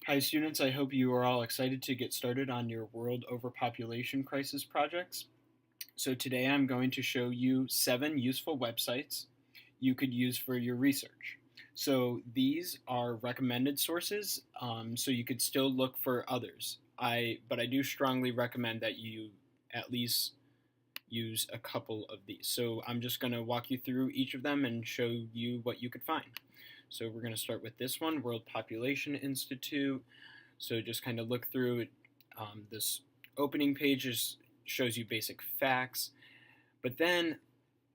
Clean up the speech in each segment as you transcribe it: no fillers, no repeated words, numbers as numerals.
Hi students, I hope you are all excited to get started on your world overpopulation crisis projects. So today I'm going to show you 7 useful websites you could use for your research. So these are recommended sources, so you could still look for others. But I do strongly recommend that you at least use a couple of these. So I'm just going to walk you through each of them and show you what you could find. So we're going to start with this one, World Population Institute. So just kind of look through it. This opening page shows you basic facts. But then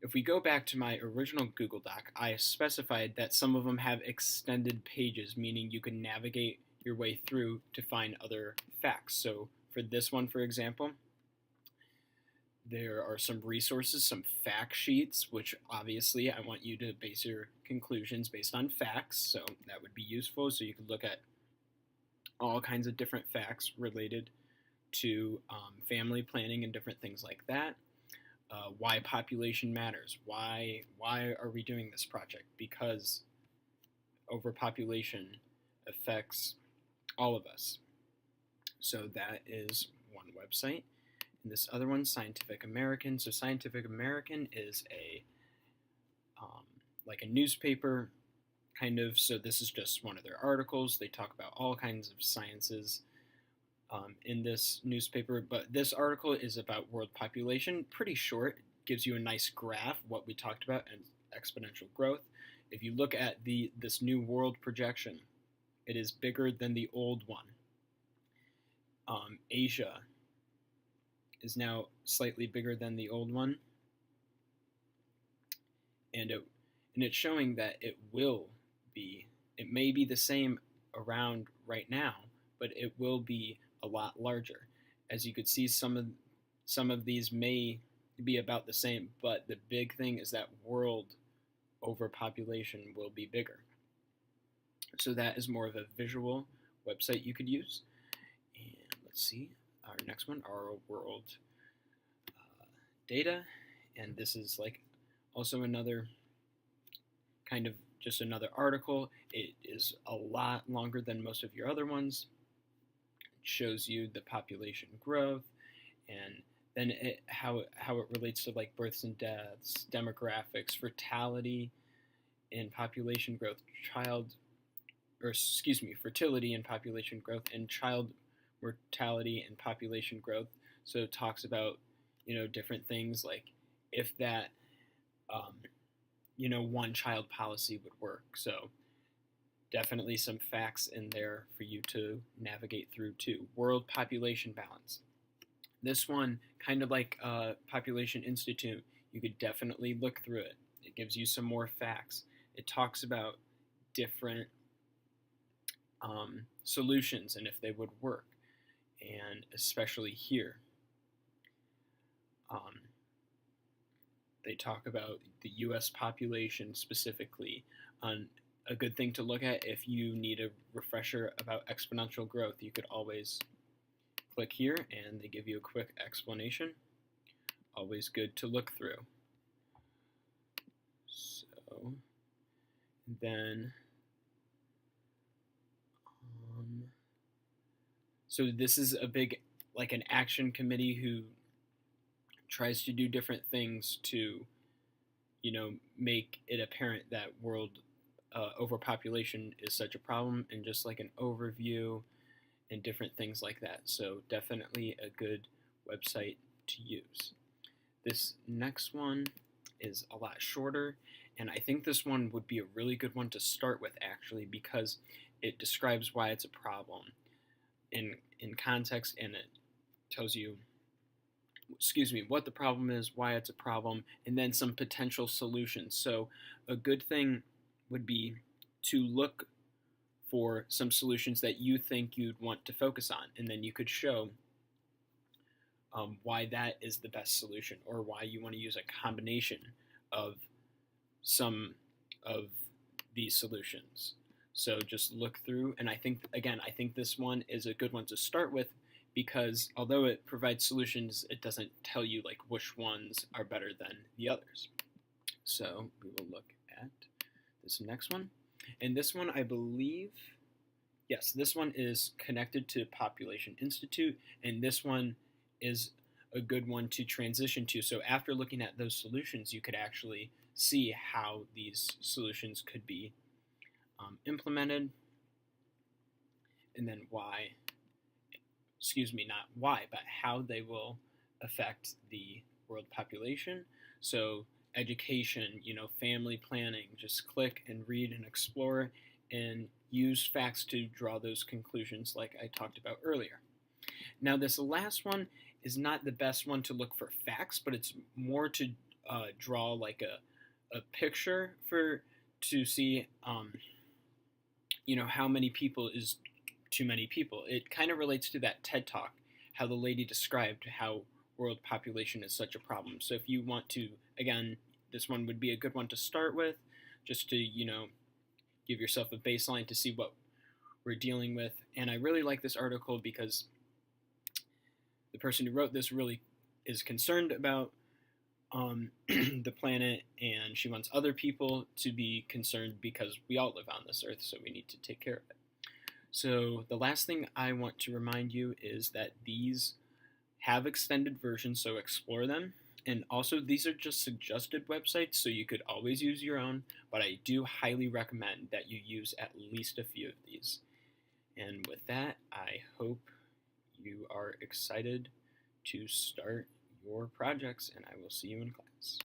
if we go back to my original Google Doc, I specified that some of them have extended pages, meaning you can navigate your way through to find other facts. So for this one, for example, there are some resources, some fact sheets, which obviously I want you to base your conclusions based on facts. So that would be useful. So you could look at all kinds of different facts related to family planning and different things like that. Why population matters. Why are we doing this project? Because overpopulation affects all of us. So that is one website. And this other one, Scientific American. So Scientific American is like a newspaper kind of. So this is just one of their articles. They talk about all kinds of sciences in this newspaper. But this article is about world population. Pretty short. Gives you a nice graph what we talked about and exponential growth. If you look at this new world projection, it is bigger than the old one. Asia is now slightly bigger than the old one, and it's showing that it may be the same around right now, but it will be a lot larger. As you could see, some of these may be about the same, but the big thing is that world overpopulation will be bigger. So that is more of a visual website you could use. And let's see, our next one, our world data, and this is like also another kind of just another article. It is a lot longer than most of your other ones. It shows you the population growth and then how it relates to like births and deaths, demographics, fertility, and population growth, fertility and population growth, and child mortality and population growth. So it talks about different things like if that one child policy would work. So definitely some facts in there for you to navigate through too. World population balance. This one, kind of like Population Institute, you could definitely look through it. It gives you some more facts. It talks about different solutions and if they would work, and especially here. They talk about the U.S. population specifically. A good thing to look at if you need a refresher about exponential growth, you could always click here and they give you a quick explanation. Always good to look through. So then, so this is a big, like an action committee who tries to do different things to, make it apparent that world overpopulation is such a problem, and just like an overview and different things like that. So definitely a good website to use. This next one is a lot shorter, and I think this one would be a really good one to start with actually, because it describes why it's a problem in context, and it tells you what the problem is, why it's a problem, and then some potential solutions. So a good thing would be to look for some solutions that you think you'd want to focus on, and then you could show why that is the best solution, or why you want to use a combination of some of these solutions. So just look through, and I think this one is a good one to start with, because although it provides solutions, it doesn't tell you like which ones are better than the others. So we will look at this next one. And this one, I believe, Yes, this one is connected to Population Institute, and this one is a good one to transition to. So after looking at those solutions, you could actually see how these solutions could be implemented, and then why, excuse me, not why, but how they will affect the world population. So education, family planning, just click and read and explore and use facts to draw those conclusions like I talked about earlier. Now, this last one is not the best one to look for facts, but it's more to draw like a picture for to see, how many people is too many people. It kind of relates to that TED Talk, how the lady described how world population is such a problem. So if you want to, again, this one would be a good one to start with, just to, give yourself a baseline to see what we're dealing with. And I really like this article because the person who wrote this really is concerned about the planet, and she wants other people to be concerned because we all live on this earth, so we need to take care of it. So the last thing I want to remind you is that these have extended versions, so explore them. And also, these are just suggested websites, so you could always use your own, but I do highly recommend that you use at least a few of these. And with that, I hope you are excited to start your projects, and I will see you in class.